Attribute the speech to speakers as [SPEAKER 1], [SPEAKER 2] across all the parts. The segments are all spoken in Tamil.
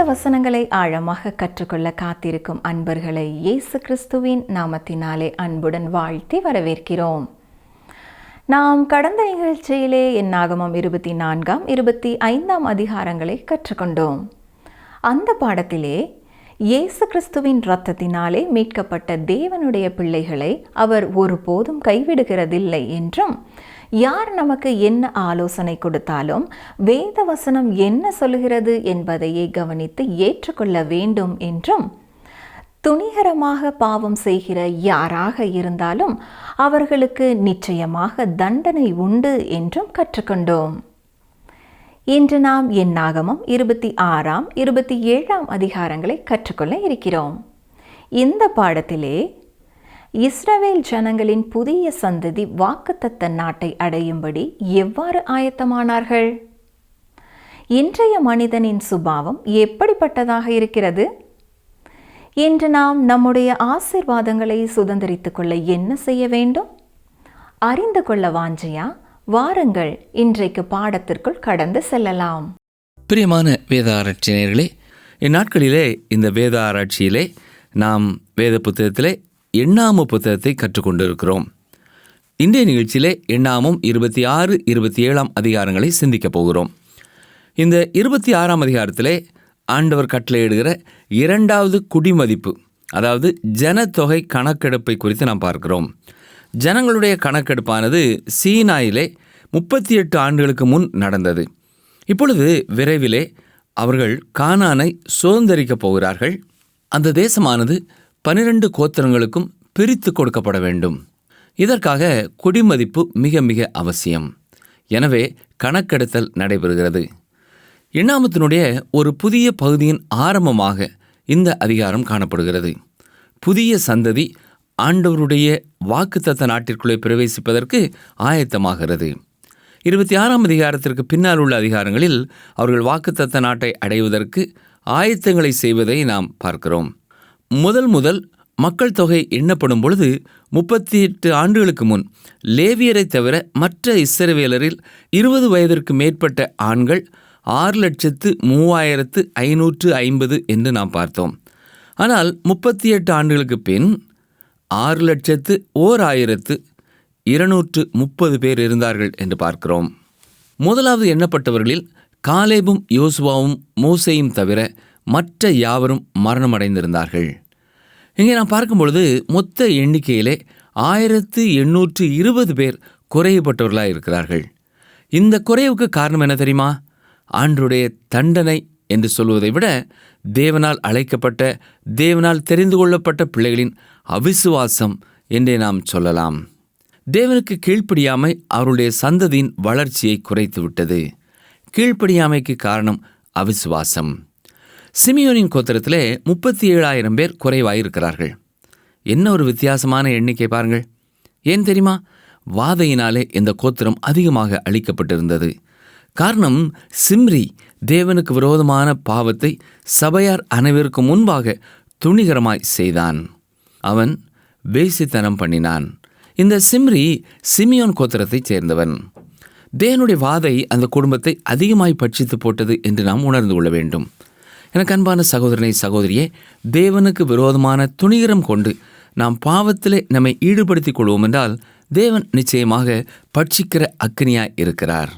[SPEAKER 1] வேத வசனங்களை ஆழமாக கற்றுக்கொள்ள காத்திருக்கும் அன்பர்களை இயேசு கிறிஸ்துவின் நாமத்தினாலே அன்புடன் வாழ்த்தி வரவேற்கிறோம். நாம் கடந்த நிகழ்ச்சியிலே என்னாகமம் 24, 25 அதிகாரங்களை கற்றுக்கொண்டோம். அந்த பாடத்திலே இயேசு கிறிஸ்துவின் இரத்தத்தினாலே மீட்கப்பட்ட தேவனுடைய பிள்ளைகளை அவர் ஒருபோதும் கைவிடுகிறதில்லை என்றும், யார் நமக்கு என்ன ஆலோசனை கொடுத்தாலும் வேத வசனம் என்ன சொல்கிறது என்பதையே கவனித்து ஏற்றுக்கொள்ள வேண்டும் என்றும், துணிகரமாக பாவம் செய்கிற யாராக இருந்தாலும் அவர்களுக்கு நிச்சயமாக தண்டனை உண்டு என்றும் கற்றுக்கொண்டோம். இன்று நாம் என்னாகமம் 26, 27 அதிகாரங்களை கற்றுக்கொள்ள இருக்கிறோம். இந்த பாடத்திலே இஸ்ரவேல் ஜனங்களின் புதிய சந்ததி வாக்குத்தத்த நாட்டை அடையும்படி எவ்வாறு ஆயத்தமானார்கள்? இன்றைய மனிதனின் சுபாவம் எப்படிப்பட்டதாக இருக்கிறது? இன்று நாம் நம்முடைய ஆசீர்வாதங்களை சுதந்திரித்துக் கொள்ள என்ன செய்ய வேண்டும்? அறிந்து கொள்ள வாஞ்சையா? வாருங்கள், இன்றைக்கு பாடத்திற்குள் கடந்து செல்லலாம்.
[SPEAKER 2] பிரியமான வேத ஆராய்ச்சி நேயர்களே, இந்நாட்களிலே இந்த வேத ஆராய்ச்சியிலே நாம் வேத புத்தகத்திலே எண்ணாம புத்தகத்தை கற்றுக்கொண்டிருக்கிறோம். இன்றைய நிகழ்ச்சியிலே எண்ணாமம் 26, 27 அதிகாரங்களை சிந்திக்கப் போகிறோம். இந்த 26 அதிகாரத்திலே ஆண்டவர் கட்டளையிடுகிற இரண்டாவது குடிமதிப்பு, அதாவது ஜனத்தொகை கணக்கெடுப்பை குறித்து நாம் பார்க்கிறோம். ஜனங்களுடைய கணக்கெடுப்பானது சீனாயிலே 38 ஆண்டுகளுக்கு முன் நடந்தது. இப்பொழுது விரைவிலே அவர்கள் கானானை சுதந்தரிக்கப் போகிறார்கள். அந்த தேசமானது 12 கோத்திரங்களுக்கும் பிரித்து கொடுக்கப்பட வேண்டும். இதற்காக குடிமதிப்பு மிக மிக அவசியம். எனவே கணக்கெடுத்தல் நடைபெறுகிறது. எண்ணாமத்தினுடைய ஒரு புதிய பகுதியின் ஆரம்பமாக இந்த அதிகாரம் காணப்படுகிறது. புதிய சந்ததி ஆண்டவருடைய வாக்குத்தத்த நாட்டிற்குள்ளே பிரவேசிப்பதற்கு ஆயத்தமாகிறது. 26 அதிகாரத்திற்கு பின்னால் உள்ள அதிகாரங்களில் அவர்கள் வாக்குத்தத்த நாட்டை அடைவதற்கு ஆயத்தங்களை செய்வதை நாம் பார்க்கிறோம். முதல் மக்கள் தொகை எண்ணப்படும் பொழுது 38 ஆண்டுகளுக்கு முன் லேவியரை தவிர மற்ற இஸ்ரவேலரில் 20 வயதிற்கு மேற்பட்ட ஆண்கள் 6,03,550 என்று நாம் பார்த்தோம். ஆனால் 38 ஆண்டுகளுக்கு பின் 6,01,230 பேர் இருந்தார்கள் என்று பார்க்கிறோம். முதலாவது எண்ணப்பட்டவர்களில் காலேபும் யோசுவாவும் மோசேயும் தவிர மற்ற யாவரும் மரணமடைந்திருந்தார்கள். இங்கே நாம் பார்க்கும் பொழுது மொத்த எண்ணிக்கையிலே 1,820 பேர் குறைவுபட்டவர்களாக இருக்கிறார்கள். இந்த குறைவுக்கு காரணம் என்ன தெரியுமா? ஆண்டவருடைய தண்டனை என்று சொல்வதை விட தேவனால் அழைக்கப்பட்ட, தேவனால் தெரிந்து கொள்ளப்பட்ட பிள்ளைகளின் அவிசுவாசம் என்றே நாம் சொல்லலாம். தேவனுக்கு கீழ்ப்படியாமை அவருடைய சந்ததியின் வளர்ச்சியை குறைத்து விட்டது. கீழ்ப்படியாமைக்கு காரணம் அவிசுவாசம். சிமியோனின் கோத்திரத்திலே 37,000 பேர் குறைவாயிருக்கிறார்கள். என்ன ஒரு வித்தியாசமான எண்ணிக்கை பாருங்கள். ஏன் தெரியுமா? வாதையினாலே இந்த கோத்திரம் அதிகமாக அழிக்கப்பட்டிருந்தது. காரணம், சிம்ரி தேவனுக்கு விரோதமான பாவத்தை சபையார் அனைவருக்கு முன்பாக துணிகரமாய் செய்தான். அவன் வேசித்தனம் பண்ணினான். இந்த சிம்ரி சிமியோன் கோத்திரத்தைச் சேர்ந்தவன். தேவனுடைய வாதை அந்த குடும்பத்தை அதிகமாய் பட்சித்து போட்டது என்று நாம் உணர்ந்து கொள்ள வேண்டும். எனக்கு அன்பான சகோதரனை, சகோதரியே, தேவனுக்கு விரோதமான துணிகரம் கொண்டு நாம் பாவத்திலே நம்மை ஈடுபடுத்திக் கொள்வோம் என்றால் தேவன் நிச்சயமாக பட்சிக்கிற அக்கினியாய் இருக்கிறார்.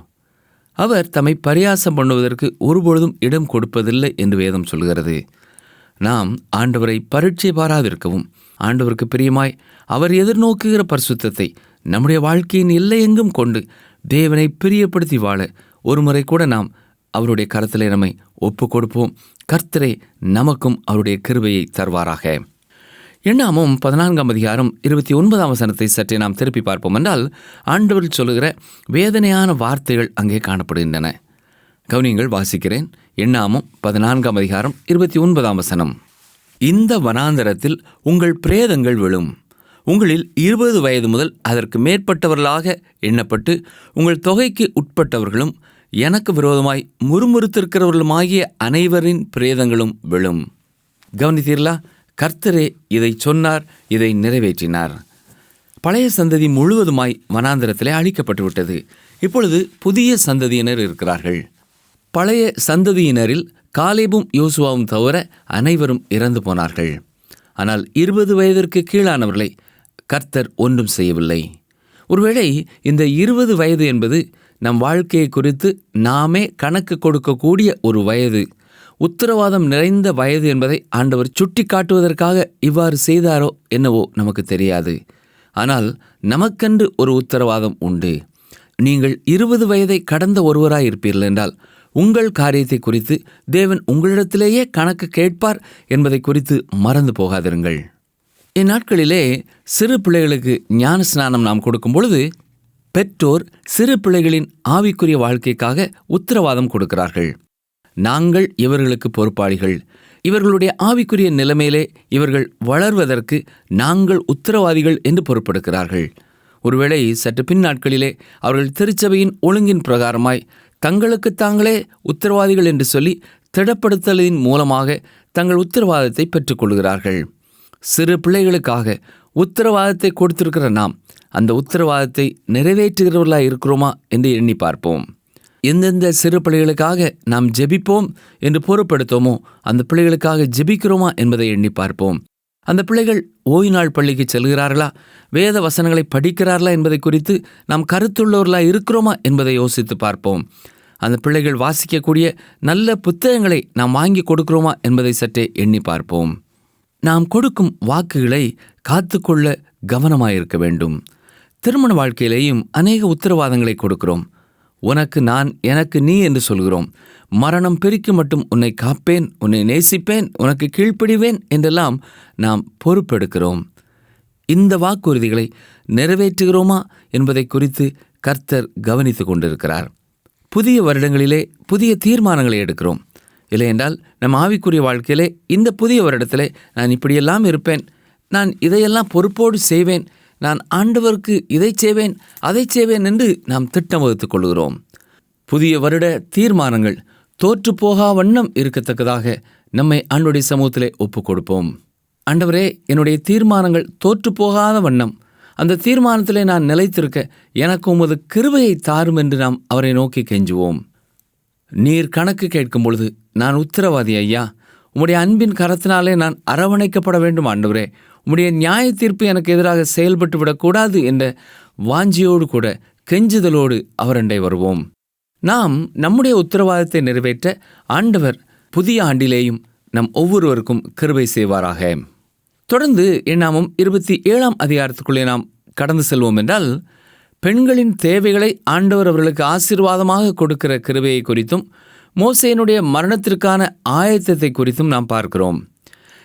[SPEAKER 2] அவர் தம்மை பரியாசம் பண்ணுவதற்கு ஒருபொழுதும் இடம் கொடுப்பதில்லை என்று வேதம் சொல்கிறது. நாம் ஆண்டவரை பரீட்சை பாராதிருக்கவும், ஆண்டவருக்கு பிரியமாய் அவர் எதிர்நோக்குகிற பரிசுத்தத்தை நம்முடைய வாழ்க்கையின் எல்லையெங்கும் கொண்டு தேவனை பிரியப்படுத்தி வாழ ஒருமுறை கூட நாம் அவருடைய கரத்திலே நம்மை ஒப்பு கொடுப்போம். கர்த்தரே நமக்கும் அவருடைய கிருபையை தருவாராக. எண்ணாமம் 14 அதிகாரம் 29 வசனத்தை சற்றே நாம் திருப்பி பார்ப்போம் என்றால், ஆண்டவர் சொல்லுகிற வேதனையான வார்த்தைகள் அங்கே காணப்படுகின்றன. கவனியங்கள், வாசிக்கிறேன். எண்ணாமம் 14 அதிகாரம் 29 வசனம். இந்த வனாந்தரத்தில் உங்கள் பிரேதங்கள் விழும். உங்களில் 20 வயது முதல் அதற்கு மேற்பட்டவர்களாக எண்ணப்பட்டு உங்கள் தொகைக்கு உட்பட்டவர்களும் எனக்கு விரோதமாய் முறுமுறுத்திருக்கிறவர்களுமாகிய அனைவரின் பிரேதங்களும் விழும். கவனித்தீர்களா? கர்த்தரே இதை சொன்னார், இதை நிறைவேற்றினார். பழைய சந்ததி முழுவதுமாய் வனாந்தரத்திலே அழிக்கப்பட்டு விட்டது. இப்பொழுது புதிய சந்ததியினர் இருக்கிறார்கள். பழைய சந்ததியினரில் காலேபும் யோசுவாவும் தவிர அனைவரும் இறந்து போனார்கள். ஆனால் 20 வயதிற்கு கீழானவர்களை கர்த்தர் ஒன்றும் செய்யவில்லை. ஒருவேளை இந்த 20 வயது என்பது நம் வாழ்க்கையை குறித்து நாமே கணக்கு கொடுக்கக்கூடிய ஒரு வயது, உத்தரவாதம் நிறைந்த வயது என்பதை ஆண்டவர் சுட்டி காட்டுவதற்காக இவ்வாறு செய்தாரோ என்னவோ நமக்கு தெரியாது. ஆனால் நமக்கென்று ஒரு உத்தரவாதம் உண்டு. நீங்கள் 20 வயதை கடந்த ஒருவராய் இருப்பீர்கள் என்றால் உங்கள் காரியத்தை குறித்து தேவன் உங்களிடத்திலேயே கணக்கு கேட்பார் என்பதை குறித்து மறந்து போகாதிருங்கள். இந்நாட்களிலே சிறு பிள்ளைகளுக்கு ஞான ஸ்நானம் நாம் கொடுக்கும் பொழுது பெற்றோர் சிறு பிள்ளைகளின் ஆவிக்குரிய வாழ்க்கைக்காக உத்தரவாதம் கொடுக்கிறார்கள். நாங்கள் இவர்களுக்கு பொறுப்பாளிகள், இவர்களுடைய ஆவிக்குரிய நிலைமையிலே இவர்கள் வளர்வதற்கு நாங்கள் உத்தரவாதிகள் என்று பொறுப்பெடுக்கிறார்கள். ஒருவேளை சற்று பின் நாட்களிலே அவர்கள் திருச்சபையின் ஒழுங்கின் பிரகாரமாய் தங்களுக்கு தாங்களே உத்தரவாதிகள் என்று சொல்லி திடப்படுத்தலின் மூலமாக தங்கள் உத்தரவாதத்தை பெற்றுக்கொள்கிறார்கள். சிறு பிள்ளைகளுக்காக உத்தரவாதத்தை கொடுத்திருக்கிற நாம் அந்த உத்தரவாதத்தை நிறைவேற்றுகிறவர்களாக இருக்கிறோமா என்று எண்ணி பார்ப்போம். எந்தெந்த சிறு பிள்ளைகளுக்காக நாம் ஜெபிப்போம் என்று பொறுப்படுத்தோமோ அந்த பிள்ளைகளுக்காக ஜெபிக்கிறோமா என்பதை எண்ணி பார்ப்போம். அந்த பிள்ளைகள் ஓய்வு நாள் பள்ளிக்கு செல்கிறார்களா, வேத வசனங்களை படிக்கிறார்களா என்பதை குறித்து நாம் கருத்துள்ளவர்களாக இருக்கிறோமா என்பதை யோசித்து பார்ப்போம். அந்த பிள்ளைகள் வாசிக்கக்கூடிய நல்ல புத்தகங்களை நாம் வாங்கி கொடுக்கிறோமா என்பதை சற்றே எண்ணி பார்ப்போம். நாம் கொடுக்கும் வாக்குகளை காத்துக்கொள்ள கவனமாயிருக்க வேண்டும். திருமண வாழ்க்கையிலேயும் அநேக உத்தரவாதங்களை கொடுக்கிறோம். உனக்கு நான், எனக்கு நீ என்று சொல்கிறோம். மரணம் பிரிக்கு மட்டும் உன்னை காப்பேன், உன்னை நேசிப்பேன், உனக்கு கீழ்ப்படிவேன் என்றெல்லாம் நாம் பொறுப்பெடுக்கிறோம். இந்த வாக்குறுதிகளை நிறைவேற்றுகிறோமா என்பதை குறித்து கர்த்தர் கவனித்து கொண்டிருக்கிறார். புதிய வருடங்களிலே புதிய தீர்மானங்களை எடுக்கிறோம். இல்லையென்றால் நம் ஆவிக்குரிய வாழ்க்கையிலே இந்த புதிய வருடத்திலே நான் இப்படியெல்லாம் இருப்பேன், நான் இதையெல்லாம் பொறுப்போடு செய்வேன், நான் ஆண்டவருக்கு இதை செய்வேன் அதை செய்வேன் என்று நாம் திட்டம் வகுத்துக் கொள்கிறோம். புதிய வருட தீர்மானங்கள் தோற்றுப்போகா வண்ணம் இருக்கத்தக்கதாக நம்மை ஆண்டவருடைய சமூகத்திலே ஒப்புக் கொடுப்போம். ஆண்டவரே, என்னுடைய தீர்மானங்கள் தோற்றுப்போகாத வண்ணம் அந்த தீர்மானத்திலே நான் நிலைத்திருக்க எனக்கு உமது கிருபையை தாரும் என்று நாம் அவரை நோக்கி கெஞ்சுவோம். நீர் கணக்கு கேட்கும் பொழுது நான் உத்தரவாதி ஐயா, உம்முடைய அன்பின் கரத்தினாலே நான் அரவணைக்கப்பட வேண்டும் ஆண்டவரே, உம்முடைய நியாய தீர்ப்பு எனக்கு எதிராக செயல்பட்டு விடக்கூடாது என்ற வாஞ்சியோடு கூட கெஞ்சுதலோடு அவரண்டை வருவோம். நாம் நம்முடைய உத்தரவாதத்தை நிறைவேற்ற ஆண்டவர் புதிய ஆண்டிலேயும் நம் ஒவ்வொருவருக்கும் கிருபை செய்வாராக. தொடர்ந்து எண்ணாமம் 27ஆம் அதிகாரத்துக்குள்ளே நாம் கடந்து செல்வோம் என்றால், பெண்களின் தேவைகளை ஆண்டவர் அவர்களுக்கு ஆசீர்வாதமாக கொடுக்கிற கிருபையை குறித்தும் மோசேயினுடைய மரணத்திற்கான ஆயத்தத்தை குறித்தும் நாம் பார்க்கிறோம்.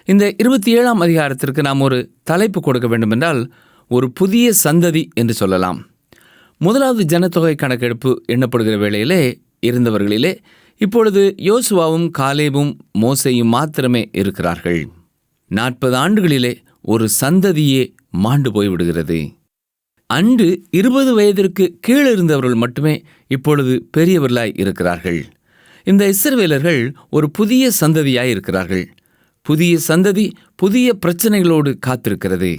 [SPEAKER 2] இந்த 27ஆம் அதிகாரத்திற்கு நாம் ஒரு தலைப்பு கொடுக்க வேண்டும் என்றால் ஒரு புதிய சந்ததி என்று சொல்லலாம். முதலாவது ஜனத்தொகை கணக்கெடுப்பு எண்ணப்படுகிற வேளையிலே இருந்தவர்களிலே இப்பொழுது யோசுவாவும் காலேபும் மோசேயும் மாத்திரமே இருக்கிறார்கள். 40 ஆண்டுகளிலே ஒரு சந்ததியே மாண்டு போய்விடுகிறது. அன்று 20 வயதிற்கு கீழே இருந்தவர்கள் மட்டுமே இப்பொழுது பெரியவர்களாய் இருக்கிறார்கள். இந்த இஸ்ரவேலர்கள் ஒரு புதிய சந்ததியாய் இருக்கிறார்கள். புதிய சந்ததி புதிய பிரச்சனைகளோடு காத்திருக்கிறது.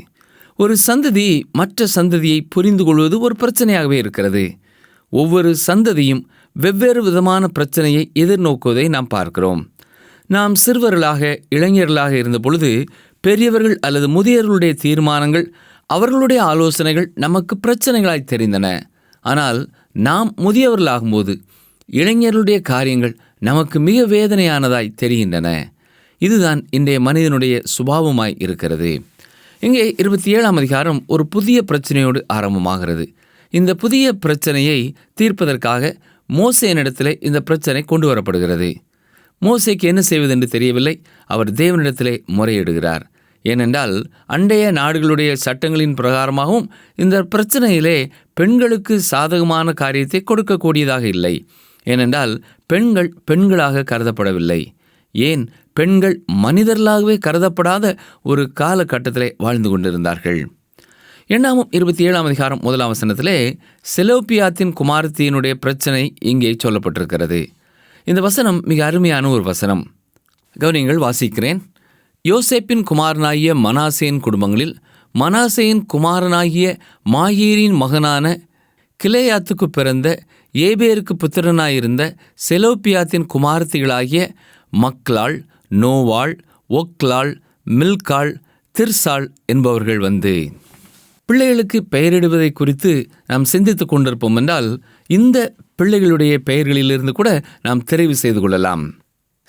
[SPEAKER 2] ஒரு சந்ததி மற்ற சந்ததியை புரிந்து கொள்வது ஒரு பிரச்சனையாகவே இருக்கிறது. ஒவ்வொரு சந்ததியும் வெவ்வேறு விதமான பிரச்சனையை எதிர்நோக்குவதை நாம் பார்க்கிறோம். நாம் சிறுவர்களாக இளைஞர்களாக இருந்த பொழுது பெரியவர்கள் அல்லது முதியவர்களுடைய தீர்மானங்கள், அவர்களுடைய ஆலோசனைகள் நமக்கு பிரச்சனைகளாய் தெரிந்தன. ஆனால் நாம் முதியவர்களாகும்போது இளைஞர்களுடைய காரியங்கள் நமக்கு மிக வேதனையானதாய் தெரிகின்றன. இதுதான் இன்றைய மனிதனுடைய சுபாவமாய் இருக்கிறது. இங்கே 27ஆம் அதிகாரம் ஒரு புதிய பிரச்சனையோடு ஆரம்பமாகிறது. இந்த புதிய பிரச்சனையை தீர்ப்பதற்காக மோசேயினிடத்திலே இந்த பிரச்சனை கொண்டு வரப்படுகிறது. மோசேக்கு என்ன செய்வதென்று தெரியவில்லை. அவர் தேவனிடத்திலே முறையிடுகிறார். ஏனென்றால் அண்டைய நாடுகளுடைய சட்டங்களின் பிரகாரமாகவும் இந்த பிரச்சனையிலே பெண்களுக்கு சாதகமான காரியத்தை கொடுக்கக்கூடியதாக இல்லை. ஏனென்றால் பெண்கள் பெண்களாக கருதப்படவில்லை. ஏன், பெண்கள் மனிதர்களாகவே கருதப்படாத ஒரு காலகட்டத்திலே வாழ்ந்து கொண்டிருந்தார்கள். எண்ணாமம் 27ஆம் அதிகாரம் 1ஆம் வசனத்திலே செலோப்பியாத்தின் குமாரத்தியினுடைய பிரச்சனை இங்கே சொல்லப்பட்டிருக்கிறது. இந்த வசனம் மிக அருமையான ஒரு வசனம். கவனிங்கள், வாசிக்கிறேன். யோசேப்பின் குமாரனாகிய மனாசேயின் குடும்பங்களில் மனாசேயின் குமாரனாகிய மாகீரின் மகனான கிலேயாத்துக்கு பிறந்த ஏபேருக்கு புத்திரனாயிருந்த செலோப்பியாத்தின் குமாரத்திகளாகிய மக்லாள், நோவாள், ஒக்லாள், மில்காள், திர்சாள் என்பவர்கள் வந்து பிள்ளைகளுக்கு பெயரிடுவதை குறித்து நாம் சிந்தித்து கொண்டிருப்போம் என்றால் இந்த பிள்ளைகளுடைய பெயர்களிலிருந்து கூட நாம் தெரிவு செய்து கொள்ளலாம்.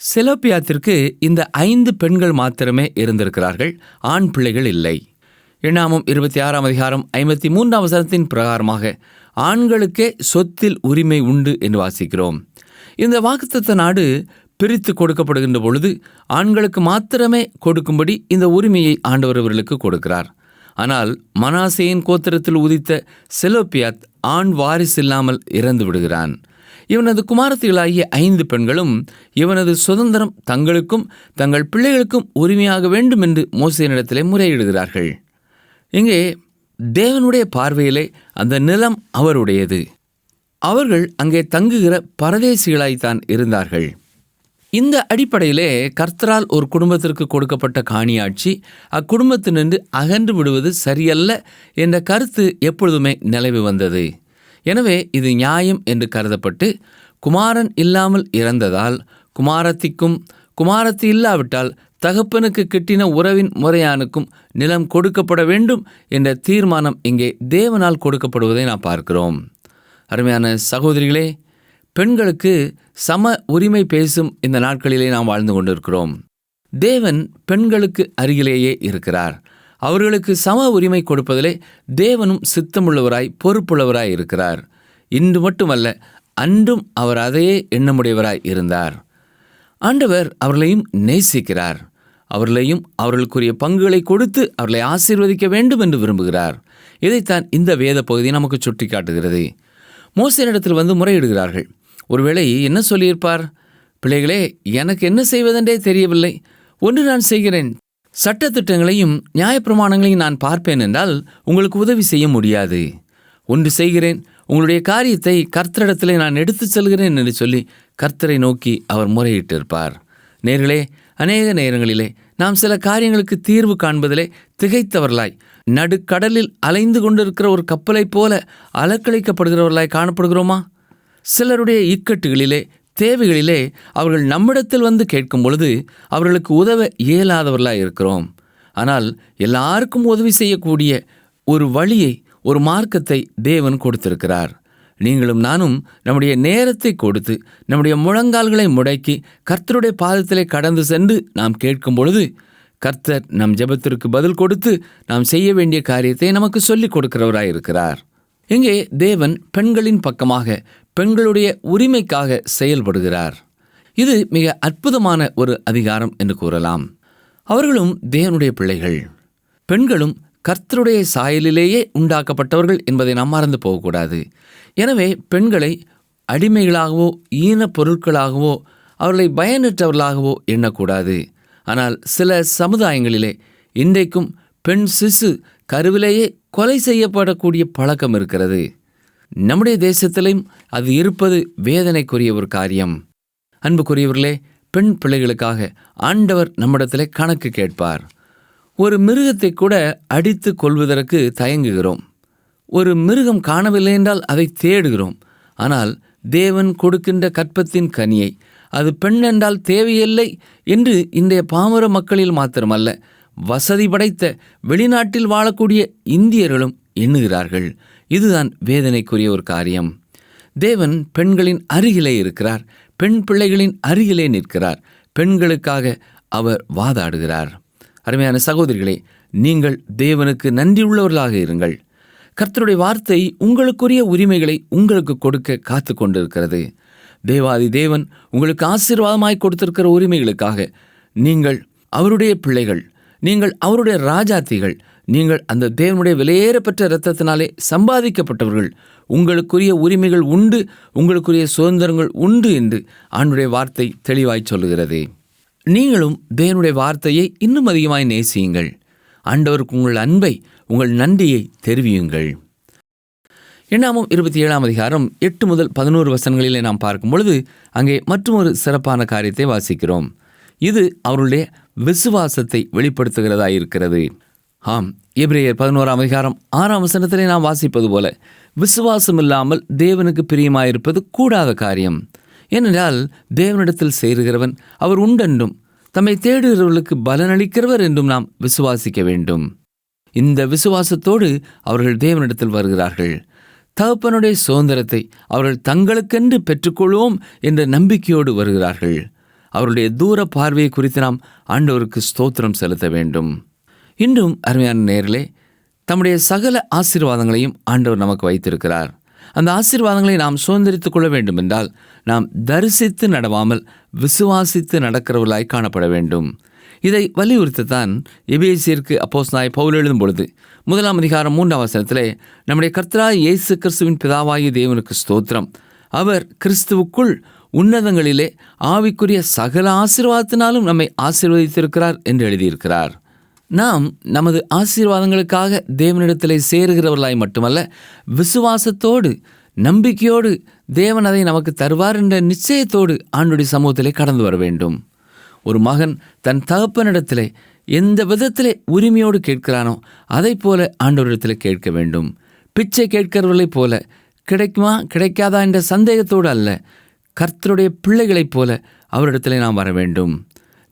[SPEAKER 2] செலோப்பியாத்திற்கு இந்த 5 பெண்கள் மாத்திரமே இருந்திருக்கிறார்கள், ஆண் பிள்ளைகள் இல்லை. எண்ணாமம் 26ஆம் அதிகாரம் 53ஆம் வசனத்தின் பிரகாரமாக ஆண்களுக்கே சொத்தில் உரிமை உண்டு என்று வாசிக்கிறோம். இந்த வாக்குத்தத்த நாடு பிரித்து கொடுக்கப்படுகின்ற பொழுது ஆண்களுக்கு மாத்திரமே கொடுக்கும்படி இந்த உரிமையை ஆண்டவர் அவர்களுக்கு கொடுக்கிறார். ஆனால் மனாசேயின் கோத்திரத்தில் உதித்த செலோப்பியாத் ஆண் வாரிசு இல்லாமல் இறந்து விடுகிறான். இவனது குமாரத்திகளாகிய 5 பெண்களும் இவனது சுதந்திரம் தங்களுக்கும் தங்கள் பிள்ளைகளுக்கும் உரிமையாக வேண்டும் என்று மோசேயினிடத்திலே முறையிடுகிறார்கள். இங்கே தேவனுடைய பார்வையிலே அந்த நிலம் அவருடையது. அவர்கள் அங்கே தங்குகிற பரதேசிகளாய்த்தான் இருந்தார்கள். இந்த அடிப்படையிலே கர்த்தரால் ஒரு குடும்பத்திற்கு கொடுக்கப்பட்ட காணியாட்சி அக்குடும்பத்தினின்று அகன்று விடுவது சரியல்ல என்ற கருத்து எப்பொழுதுமே நிலவி வந்தது. எனவே இது நியாயம் என்று கருதப்பட்டு குமாரன் இல்லாமல் இறந்ததால் குமாரத்திக்கும் குமாரத்தி இல்லாவிட்டால் தகப்பனுக்கு கிட்டின உறவின் முறையானுக்கும் நிலம் கொடுக்கப்பட வேண்டும் என்ற தீர்மானம் இங்கே தேவனால் கொடுக்கப்படுவதை நாம் பார்க்கிறோம். அருமையான சகோதரிகளே, பெண்களுக்கு சம உரிமை பேசும் இந்த நாட்களிலே நாம் வாழ்ந்து கொண்டிருக்கிறோம். தேவன் பெண்களுக்கு அருகிலேயே இருக்கிறார். அவர்களுக்கு சம உரிமை கொடுப்பதிலே தேவனும் சித்தமுள்ளவராய் பொறுப்புள்ளவராய் இருக்கிறார். இன்று மட்டுமல்ல, அன்றும் அவர் அதையே எண்ணமுடையவராய் இருந்தார். ஆண்டவர் அவர்களையும் நேசிக்கிறார். அவர்களையும் அவர்களுக்குரிய பங்குகளை கொடுத்து அவர்களை ஆசீர்வதிக்க வேண்டும் என்று விரும்புகிறார். இதைத்தான் இந்த வேத பகுதி நமக்கு சுட்டி காட்டுகிறது. மோசேயினிடத்தில் வந்து முறையிடுகிறார்கள். ஒருவேளை என்ன சொல்லியிருப்பார்? பிள்ளைகளே, எனக்கு என்ன செய்வதென்றே தெரியவில்லை. ஒன்று நான் செய்கிறேன், சட்டத்திட்டங்களையும் நியாயப்பிரமாணங்களையும் நான் பார்ப்பேன் என்றால் உங்களுக்கு உதவி செய்ய முடியாது. ஒன்று செய்கிறேன், உங்களுடைய காரியத்தை கர்த்தரிடத்திலே நான் எடுத்துச் செல்கிறேன் என்று சொல்லி கர்த்தரை நோக்கி அவர் முறையிட்டிருப்பார். நேர்களே, அநேக நேரங்களிலே நாம் சில காரியங்களுக்கு தீர்வு காண்பதிலே திகைத்தவர்களாய் நடுக்கடலில் அலைந்து கொண்டிருக்கிற ஒரு கப்பலைப் போல அலக்களிக்கப்படுகிறவர்களாய் காணப்படுகிறோமா? சிலருடைய இக்கட்டுகளிலே தேவைகளிலே அவர்கள் நம்மிடத்தில் வந்து கேட்கும் பொழுது அவர்களுக்கு உதவ இயலாதவர்களாய் இருக்கிறோம். ஆனால் எல்லாருக்கும் உதவி செய்யக்கூடிய ஒரு வழியை, ஒரு மார்க்கத்தை தேவன் கொடுத்திருக்கிறார். நீங்களும் நானும் நம்முடைய நேரத்தை கொடுத்து நம்முடைய முழங்கால்களை முடக்கி கர்த்தருடைய பாதத்திலே கடந்து சென்று நாம் கேட்கும் பொழுது கர்த்தர் நம் ஜெபத்திற்கு பதில் கொடுத்து நாம் செய்ய வேண்டிய காரியத்தை நமக்கு சொல்லிக் கொடுக்கிறவராய் இருக்கிறார். இங்கே தேவன் பெண்களின் பக்கமாக பெண்களுடைய உரிமைக்காக செயல்படுகிறார். இது மிக அற்புதமான ஒரு அதிகாரம் என்று கூறலாம். அவர்களும் தேவனுடைய பிள்ளைகள். பெண்களும் கர்த்தருடைய சாயலிலேயே உண்டாக்கப்பட்டவர்கள் என்பதை நாம் மறந்து போகக்கூடாது. எனவே பெண்களை அடிமைகளாகவோ ஈன பொருட்களாகவோ அவர்களை பயனற்றவர்களாகவோ எண்ணக்கூடாது. ஆனால் சில சமுதாயங்களிலே இன்றைக்கும் பெண் சிசு கருவிலேயே கொலை செய்யப்படக்கூடிய பழக்கம் இருக்கிறது. நம்முடைய தேசத்திலும் அது இருப்பது வேதனைக்குரிய ஒரு காரியம். அன்புக்குரியவர்களே, பெண் பிள்ளைகளுக்காக ஆண்டவர் நம்மிடத்திலே கணக்கு கேட்பார். ஒரு மிருகத்தை கூட அடித்து கொள்வதற்கு தயங்குகிறோம். ஒரு மிருகம் காணவில்லை என்றால் அதை தேடுகிறோம். ஆனால் தேவன் கொடுக்கின்ற கற்பத்தின் கனியை, அது பெண் என்றால் தேவையில்லை என்று இன்றைய பாமர மக்களில் மாத்திரமல்ல, வசதி படைத்த வெளிநாட்டில் வாழக்கூடிய இந்தியர்களும் எண்ணுகிறார்கள். இதுதான் வேதனைக்குரிய ஒரு காரியம். தேவன் பெண்களின் அருகிலே இருக்கிறார். பெண் பிள்ளைகளின் அருகிலே நிற்கிறார். பெண்களுக்காக அவர் வாதாடுகிறார். அருமையான சகோதரிகளே, நீங்கள் தேவனுக்கு நன்றியுள்ளவர்களாக இருங்கள். கர்த்தருடைய வார்த்தை உங்களுக்குரிய உரிமைகளை உங்களுக்கு கொடுக்க காத்து கொண்டிருக்கிறது. தேவாதி தேவன் உங்களுக்கு ஆசீர்வாதமாய் கொடுத்திருக்கிற உரிமைகளுக்காக நீங்கள் அவருடைய பிள்ளைகள், நீங்கள் அவருடைய ராஜாத்திகள், நீங்கள் அந்த தேவனுடைய விலையேறப்பெற்ற இரத்தத்தினாலே சம்பாதிக்கப்பட்டவர்கள். உங்களுக்குரிய உரிமைகள் உண்டு, உங்களுக்குரிய சுதந்திரங்கள் உண்டு என்று ஆண்டவருடைய வார்த்தை தெளிவாய் சொல்லுகிறது. நீங்களும் தேவனுடைய வார்த்தையை இன்னும் அதிகமாய் நேசியுங்கள். ஆண்டவருக்கு உங்கள் அன்பை, உங்கள் நன்றியை தெரிவியுங்கள். எண்ணாமம் 27ஆம் அதிகாரம் 8 முதல் 11 வசனங்களிலே நாம் பார்க்கும் பொழுது அங்கே மற்றொரு சிறப்பான காரியத்தை வாசிக்கிறோம். இது அவருடைய விசுவாசத்தை வெளிப்படுத்துகிறதா இருக்கிறது. ஆம், எபிரேயர் 11ஆம் அதிகாரம் 6ஆம் வசனத்திலே நாம் வாசிப்பது போல, விசுவாசம் இல்லாமல் தேவனுக்கு பிரியமாயிருப்பது கூடாத காரியம். ஏனென்றால் தேவனிடத்தில் சேருகிறவன் அவர் உண்டென்றும் தம்மை தேடுகிறவர்களுக்கு பலனளிக்கிறவர் என்றும் நாம் விசுவாசிக்க வேண்டும். இந்த விசுவாசத்தோடு அவர்கள் தேவனிடத்தில் வருகிறார்கள். தகப்பனுடைய சுதந்திரத்தை அவர்கள் தங்களுக்கென்று பெற்றுக்கொள்வோம் என்ற நம்பிக்கையோடு வருகிறார்கள். அவருடைய தூர பார்வையை குறித்து நாம் ஆண்டவருக்கு ஸ்தோத்திரம் செலுத்த வேண்டும். இன்றும் அருமையான நேயர்களே, தம்முடைய சகல ஆசீர்வாதங்களையும் ஆண்டவர் நமக்கு வைத்திருக்கிறார். அந்த ஆசீர்வாதங்களை நாம் சுதந்திரித்துக் கொள்ள வேண்டும் என்றால் நாம் தரிசித்து நடவாமல் விசுவாசித்து நடக்கிறவர்களாய் காணப்பட வேண்டும். இதை வலியுறுத்தத்தான் எபேசியருக்கு அப்போஸ்தலனாகிய பவுல் எழுதும் பொழுது 1 அதிகாரம் 3 வசனத்திலே நம்முடைய கர்த்தராகிய இயேசு கிறிஸ்துவின் பிதாவாகிய தேவனுக்கு ஸ்தோத்திரம், அவர் கிறிஸ்துவுக்குள் உன்னதங்களிலே ஆவிக்குரிய சகல ஆசீர்வாதத்தினாலும் நம்மை ஆசீர்வதித்திருக்கிறார் என்று எழுதியிருக்கிறார். நாம் நமது ஆசீர்வாதங்களுக்காக தேவனிடத்திலே சேருகிறவர்களாய் மட்டுமல்ல, விசுவாசத்தோடு நம்பிக்கையோடு தேவன் அதை நமக்கு தருவார் என்ற நிச்சயத்தோடு ஆண்டுடைய சமூகத்திலே கடந்து வர வேண்டும். ஒரு மகன் தன் தகப்பனிடத்திலே எந்த விதத்திலே உரிமையோடு கேட்கிறானோ அதை போல ஆண்டவரிடத்தில் கேட்க வேண்டும். பிச்சை கேட்கிறவர்களைப் போல, கிடைக்குமா கிடைக்காதா என்ற சந்தேகத்தோடு அல்ல, கர்த்தருடைய பிள்ளைகளைப் போல அவரிடத்திலே நாம் வர வேண்டும்.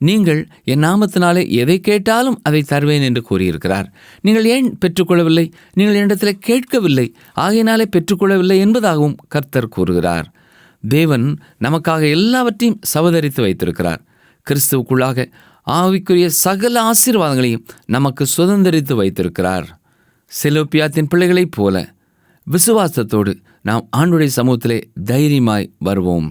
[SPEAKER 2] நீங்கள் என் நாமத்தினாலே எதை கேட்டாலும் அதை தருவேன் என்று கூறியிருக்கிறார். நீங்கள் ஏன் பெற்றுக்கொள்ளவில்லை? நீங்கள் என்னிடத்தில் கேட்கவில்லை, ஆகையினாலே பெற்றுக்கொள்ளவில்லை என்பதாகவும் கர்த்தர் கூறுகிறார். தேவன் நமக்காக எல்லாவற்றையும் சவதரித்து வைத்திருக்கிறார். கிறிஸ்துவுக்குள்ளாக ஆவிக்குரிய சகல ஆசீர்வாதங்களையும் நமக்கு சுதந்திரித்து வைத்திருக்கிறார். செலோப்பியாத்தின் பிள்ளைகளைப் போல விசுவாசத்தோடு நாம் ஆண்டுடைய சமூகத்திலே தைரியமாய் வருவோம்.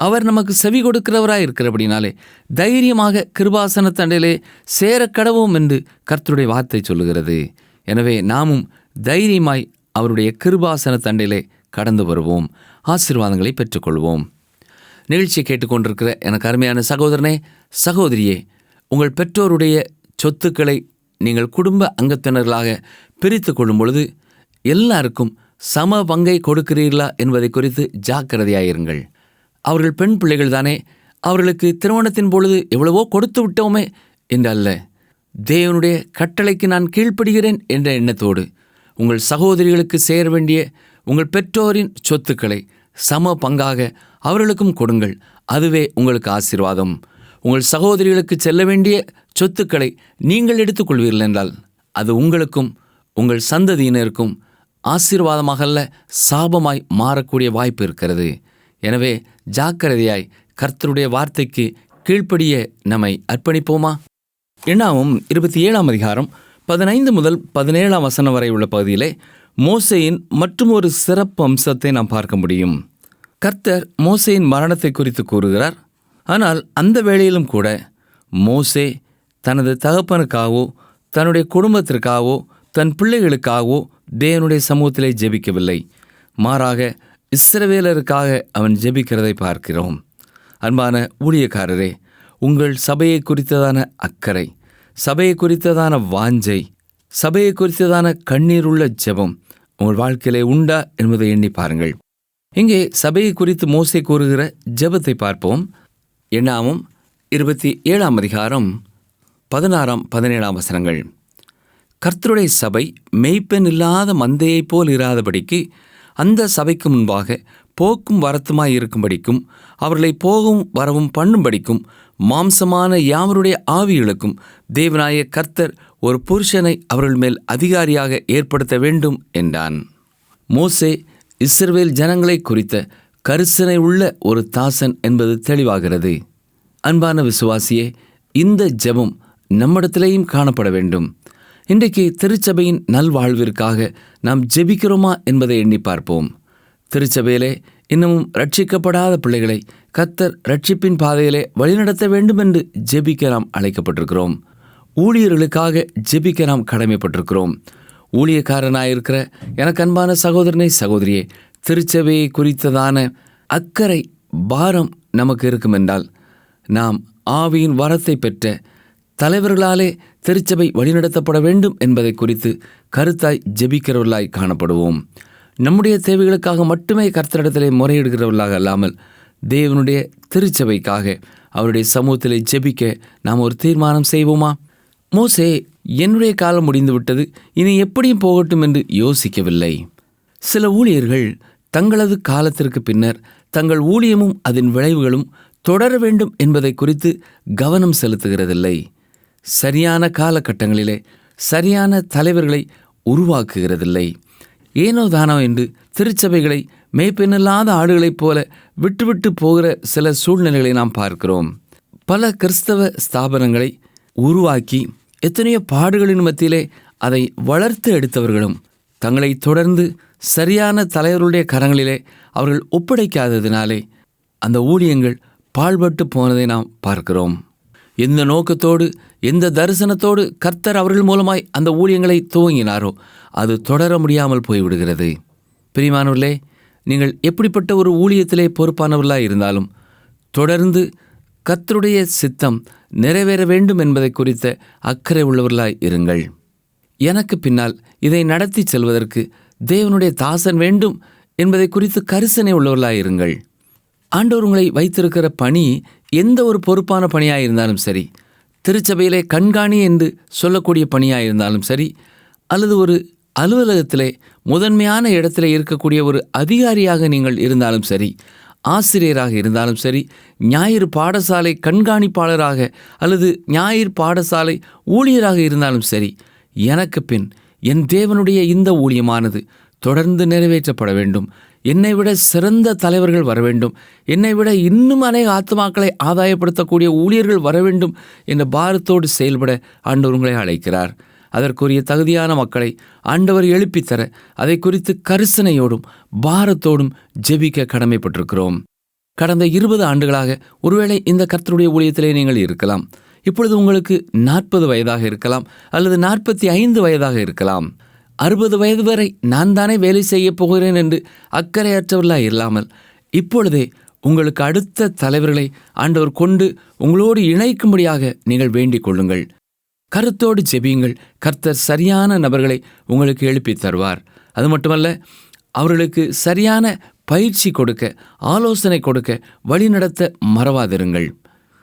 [SPEAKER 2] அவர் நமக்கு செவி கொடுக்கிறவராய் இருக்கிறபடினாலே தைரியமாக கிருபாசன தண்டையிலே சேர கடவோம் என்று கர்த்தருடைய வார்த்தை சொல்லுகிறது. எனவே நாமும் தைரியமாய் அவருடைய கிருபாசன தண்டையிலே கடந்து வருவோம், ஆசீர்வாதங்களை பெற்றுக்கொள்வோம். நிகழ்ச்சியை கேட்டுக்கொண்டிருக்கிற எனக்கு அருமையான சகோதரனே, சகோதரியே, உங்கள் பெற்றோருடைய சொத்துக்களை நீங்கள் குடும்ப அங்கத்தினர்களாக பிரித்து கொள்ளும் பொழுது எல்லாருக்கும் சம பங்கை கொடுக்கிறீர்களா என்பதை குறித்து ஜாக்கிரதையாயிருங்கள். அவர்கள் பெண் பிள்ளைகள் தானே, அவர்களுக்கு திருமணத்தின் பொழுது எவ்வளவோ கொடுத்து விட்டோமே என்றல்ல, தேவனுடைய கட்டளைக்கு நான் கீழ்ப்படுகிறேன் என்ற எண்ணத்தோடு உங்கள் சகோதரிகளுக்கு சேர வேண்டிய உங்கள் பெற்றோரின் சொத்துக்களை சம பங்காக அவர்களுக்கும் கொடுங்கள். அதுவே உங்களுக்கு ஆசீர்வாதம். உங்கள் சகோதரிகளுக்கு செல்ல வேண்டிய சொத்துக்களை நீங்கள் எடுத்துக்கொள்வீர்கள் என்றால் அது உங்களுக்கும் உங்கள் சந்ததியினருக்கும் ஆசீர்வாதமாக அல்ல, சாபமாய் மாறக்கூடிய வாய்ப்பு இருக்கிறது. எனவே ஜாக்கிரதையாய் கர்த்தருடைய வார்த்தைக்கு கீழ்ப்படிய நம்மை அர்ப்பணிப்போமா? என்னாகும் 27 அதிகாரம் 15 முதல் 17 வசனம் வரை உள்ள பகுதியிலே மோசேயின் மற்றும் ஒரு சிறப்பு அம்சத்தை நாம் பார்க்க முடியும். கர்த்தர் மோசேயின் மரணத்தை குறித்து கூறுகிறார். ஆனால் அந்த வேளையிலும் கூட மோசே தனது தகப்பனுக்காகவோ தன்னுடைய குடும்பத்திற்காகவோ தன் பிள்ளைகளுக்காகவோ தேவனுடைய சமூகத்திலே ஜெபிக்கவில்லை. மாறாக இஸ்ரவேலருக்காக அவன் ஜெபிக்கிறதை பார்க்கிறோம். அன்பான ஊழியக்காரரே, உங்கள் சபையை குறித்ததான அக்கறை, சபையை குறித்ததான வாஞ்சை, சபையை குறித்ததான கண்ணீருள்ள ஜெபம் உங்கள் வாழ்க்கையிலே உண்டா என்பதை எண்ணி பாருங்கள். இங்கே சபையை குறித்து மோசே கூறுகிற ஜெபத்தை பார்ப்போம். என்னாகும் 27 அதிகாரம் 16, 17 வசனங்கள். கர்த்தருடைய சபை மெய்ப்பெண் இல்லாத மந்தையைப் போல் இராதபடிக்கு அந்த சபைக்கு முன்பாக போக்கும் வரத்துமாய் இருக்கும்படிக்கும் அவர்களை போகும் வரவும் பண்ணும்படிக்கும் மாம்சமான யாவருடைய ஆவிகளுக்கும் தேவனாய கர்த்தர் ஒரு புருஷனை அவர்கள் மேல் அதிகாரியாக ஏற்படுத்த வேண்டும் என்றான். மோசே இஸ்ரவேல் ஜனங்களை குறித்த கரிசனை உள்ள ஒரு தாசன் என்பது தெளிவாகிறது. அன்பான விசுவாசியே, இந்த ஜெபம் நம்மிடத்திலேயும் காணப்பட வேண்டும். இன்றைக்கு திருச்சபையின் நல்வாழ்விற்காக நாம் ஜெபிக்கிறோமா என்பதை எண்ணி பார்ப்போம். திருச்சபையிலே இன்னமும் ரட்சிக்கப்படாத பிள்ளைகளை கர்த்தர் ரட்சிப்பின் பாதையிலே வழிநடத்த வேண்டும் என்று ஜெபிக்க நாம் அழைக்கப்பட்டிருக்கிறோம். ஊழியர்களுக்காக ஜெபிக்க நாம் கடமைப்பட்டிருக்கிறோம். ஊழியக்காரனாயிருக்கிற எனக்கு அன்பான சகோதரனை சகோதரியே, திருச்சபையை குறித்ததான அக்கறை பாரம் நமக்கு இருக்கும் என்றால் நாம் ஆவியின் வரத்தை பெற்ற தலைவர்களாலே திருச்சபை வழிநடத்தப்பட வேண்டும் என்பதை குறித்து கருத்தாய் ஜெபிக்கிறவர்களாய் காணப்படுவோம். நம்முடைய தேவைகளுக்காக மட்டுமே கர்த்தரிடத்திலே முறையிடுகிறவர்களாக அல்லாமல் தேவனுடைய திருச்சபைக்காக அவருடைய சமூகத்திலே ஜெபிக்க நாம் ஒரு தீர்மானம் செய்வோமா? மோசே என்னுடைய காலம் முடிந்துவிட்டது, இனி எப்படியும் போகட்டும் என்று யோசிக்கவில்லை. சில ஊழியர்கள் தங்களது காலத்திற்கு பின்னர் தங்கள் ஊழியமும் அதன் விளைவுகளும் தொடர வேண்டும் என்பதை குறித்து கவனம் செலுத்துகிறதில்லை. சரியான காலகட்டங்களிலே சரியான தலைவர்களை உருவாக்குகிறதில்லை. ஏனோ தானோ என்று திருச்சபைகளை மேய்ப்பெண்ணில்லாத ஆடுகளைப் போல விட்டுவிட்டு போகிற சில சூழ்நிலைகளை நாம் பார்க்கிறோம். பல கிறிஸ்தவ ஸ்தாபனங்களை உருவாக்கி எத்தனையோ பாடுகளின் மத்தியிலே அதை வளர்த்து எடுத்தவர்களும் தங்களை தொடர்ந்து சரியான தலைவர்களுடைய கரங்களிலே அவர்கள் ஒப்படைக்காததினாலே அந்த ஊழியங்கள் பாழ்பட்டு போனதை நாம் பார்க்கிறோம். எந்த நோக்கத்தோடு எந்த தரிசனத்தோடு கர்த்தர் அவர்கள் மூலமாய் அந்த ஊழியங்களை துவங்கினாரோ அது தொடர முடியாமல் போய்விடுகிறது. பிரியமானவர்களே, நீங்கள் எப்படிப்பட்ட ஒரு ஊழியத்திலே பொறுப்பானவர்களாக இருந்தாலும் தொடர்ந்து கர்த்தருடைய சித்தம் நிறைவேற வேண்டும் என்பதை குறித்த அக்கறை உள்ளவர்களாய் இருங்கள். எனக்கு பின்னால் இதை நடத்தி செல்வதற்கு தேவனுடைய தாசன் வேண்டும் என்பதை குறித்து கரிசனை உள்ளவர்களாய் இருங்கள். ஆண்டவர் உங்களை வைத்திருக்கிற பணி எந்த ஒரு பொறுப்பான பணியாக இருந்தாலும் சரி, திருச்சபையிலே கண்காணி என்று சொல்லக்கூடிய பணியாக இருந்தாலும் சரி, அல்லது ஒரு அலுவலகத்திலே முதன்மையான இடத்திலே இருக்கக்கூடிய ஒரு அதிகாரியாக நீங்கள் இருந்தாலும் சரி, ஆசிரியராக இருந்தாலும் சரி, ஞாயிறு பாடசாலை கண்காணிப்பாளராக அல்லது ஞாயிறு பாடசாலை ஊழியராக இருந்தாலும் சரி, எனக்கு பின் என் தேவனுடைய இந்த ஊழியமானது தொடர்ந்து நிறைவேற்றப்பட வேண்டும். என்னை விட சிறந்த தலைவர்கள் வர வேண்டும். என்னை விட இன்னும் அநேக ஆத்மாக்களை ஆதாயப்படுத்தக்கூடிய ஊழியர்கள் வர வேண்டும் என்ற பாரத்தோடு செயல்பட ஆண்டவர் உங்களை அழைக்கிறார். அதற்குரிய தகுதியான மக்களை ஆண்டவர் எழுப்பித்தர அதை குறித்து கரிசனையோடும் பாரத்தோடும் ஜெபிக்க கடமைப்பட்டிருக்கிறோம். கடந்த 20 ஆண்டுகளாக ஒருவேளை இந்த கர்த்தருடைய ஊழியத்திலே நீங்கள் இருக்கலாம். இப்பொழுது உங்களுக்கு 40 வயதாக இருக்கலாம், அல்லது 45 வயதாக இருக்கலாம். 60 வயது வரை நான் தானே வேலை செய்ய போகிறேன் என்று அக்கறையற்றவர்களாக இல்லாமல் இப்பொழுதே உங்களுக்கு அடுத்த தலைவர்களை ஆண்டவர் கொண்டு உங்களோடு இணைக்கும்படியாக நீங்கள் வேண்டிக் கொள்ளுங்கள். கருத்தோடு ஜெபியுங்கள். கர்த்தர் சரியான நபர்களை உங்களுக்கு எழுப்பி தருவார். அது மட்டுமல்ல, அவர்களுக்கு சரியான பயிற்சி கொடுக்க, ஆலோசனை கொடுக்க, வழிநடத்த மறவாதிருங்கள்.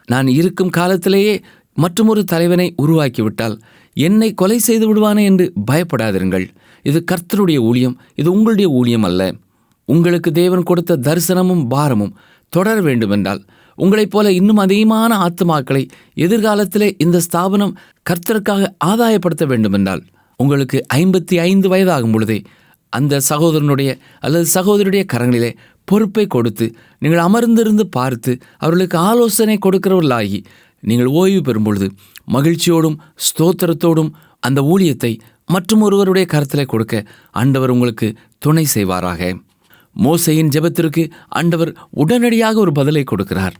[SPEAKER 2] நான் இருக்கும் காலத்திலேயே மற்றொரு தலைவனை உருவாக்கிவிட்டால் என்னை கொலை செய்து விடுவானே என்று பயப்படாதிருங்கள். இது கர்த்தருடைய ஊழியம், இது உங்களுடைய ஊழியம் அல்ல. உங்களுக்கு தேவன் கொடுத்த தரிசனமும் பாரமும் தொடர வேண்டுமென்றால், உங்களைப் போல இன்னும் அதிகமான ஆத்துமாக்களை எதிர்காலத்திலே இந்த ஸ்தாபனம் கர்த்தருக்காக ஆதாயப்படுத்த வேண்டுமென்றால், உங்களுக்கு 55 வயதாகும் பொழுதே அந்த சகோதரனுடைய அல்லது சகோதரியுடைய கரங்களிலே பொறுப்பை கொடுத்து நீங்கள் அமர்ந்திருந்து பார்த்து அவர்களுக்கு ஆலோசனை கொடுக்கிறவர்களாகி நீங்கள் ஓய்வு பெறும் பொழுது மகிழ்ச்சியோடும் ஸ்தோத்திரத்தோடும் அந்த ஊழியத்தை மற்றும் ஒருவருடைய கருத்திலே கொடுக்க ஆண்டவர் உங்களுக்கு துணை செய்வாராக. மோசேயின் ஜெபத்திற்கு ஆண்டவர் உடனடியாக ஒரு பதிலை கொடுக்கிறார்.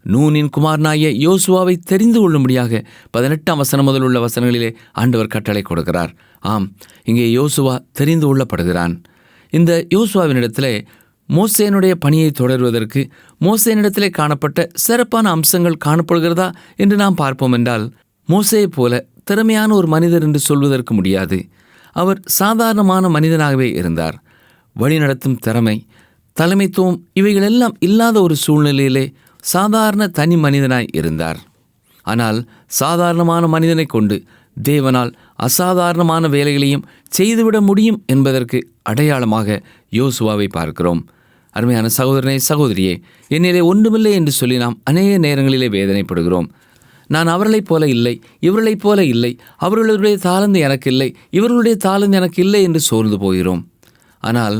[SPEAKER 2] நூனின் குமாரனாகிய யோசுவாவை தெரிந்து கொள்ளும்படியாக 18ஆம் வசனம் முதல் உள்ள வசனங்களிலே ஆண்டவர் கட்டளை கொடுக்கிறார். ஆம், இங்கே யோசுவா தெரிந்து கொள்ளப்படுகிறான். இந்த யோசுவாவினிடத்திலே மோசேனுடைய பணியை தொடர்வதற்கு மோசேனிடத்திலே காணப்பட்ட சிறப்பான அம்சங்கள் காணப்படுகிறதா என்று நாம் பார்ப்போம் என்றால், மோசேயை போல திறமையான ஒரு மனிதர் என்று சொல்வதற்கு முடியாது. அவர் சாதாரணமான மனிதனாகவே இருந்தார். வழிநடத்தும் திறமை, தலைமைத்துவம் இவைகளெல்லாம் இல்லாத ஒரு சூழ்நிலையிலே சாதாரண தனி மனிதனாய் இருந்தார். ஆனால் சாதாரணமான மனிதனை கொண்டு தேவனால் அசாதாரணமான வேலைகளையும் செய்துவிட முடியும் என்பதற்கு அடையாளமாக யோசுவாவை பார்க்கிறோம். அருமையான சகோதரனே, சகோதரியே, என்னிலே ஒன்றுமில்லை என்று சொல்லி நாம் அநேக நேரங்களிலே வேதனைப்படுகிறோம். நான் அவர்களைப் போல இல்லை, இவர்களைப் போல இல்லை, அவர்களுடைய தாளந்து எனக்கு இல்லை, இவர்களுடைய தாளந்து எனக்கு இல்லை என்று சோர்ந்து போகிறோம். ஆனால்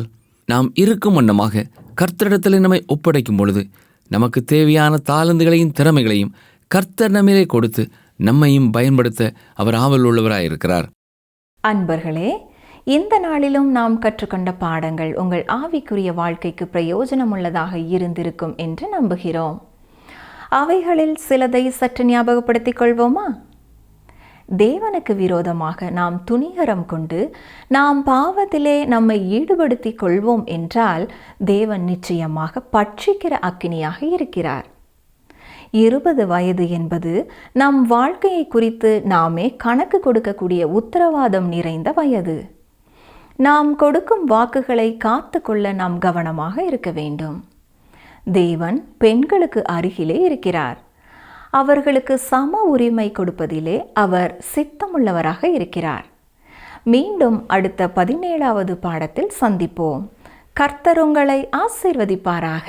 [SPEAKER 2] நாம் இருக்கும் வண்ணமாக கர்த்தரிடத்தில் நம்மை ஒப்படைக்கும் பொழுது நமக்கு தேவையான தாளந்துகளையும் திறமைகளையும் கர்த்தர் நம்மிலே கொடுத்து நம்மையும் பயன்படுத்த அவர் ஆவல் உள்ளவராயிருக்கிறார்.
[SPEAKER 1] அன்பர்களே, இந்த நாளிலும் நாம் கற்றுக்கொண்ட பாடங்கள் உங்கள் ஆவிக்குரிய வாழ்க்கைக்கு பிரயோஜனமுள்ளதாக இருந்திருக்கும் என்று நம்புகிறோம். அவைகளில் சிலதை சற்று ஞாபகப்படுத்திக் கொள்வோமா? தேவனுக்கு விரோதமாக நாம் துணிகரம் கொண்டு நாம் பாவத்திலே நம்மை ஈடுபடுத்திக் கொள்வோம் என்றால் தேவன் நிச்சயமாக பட்சிக்கிற அக்கினியாக இருக்கிறார். 20 வயது என்பது நம் வாழ்க்கையை குறித்து நாமே கணக்கு கொடுக்கக்கூடிய உத்தரவாதம் நிறைந்த வயது. நாம் கொடுக்கும் வாக்குகளை காத்து கொள்ள நாம் கவனமாக இருக்க வேண்டும். தேவன் பெண்களுக்கு அருகிலே இருக்கிறார். அவர்களுக்கு சம உரிமை கொடுப்பதிலே அவர் சித்தமுள்ளவராக இருக்கிறார். மீண்டும் அடுத்த 17வது பாடத்தில் சந்திப்போம். கர்த்தர் உங்களை ஆசீர்வதிப்பாராக.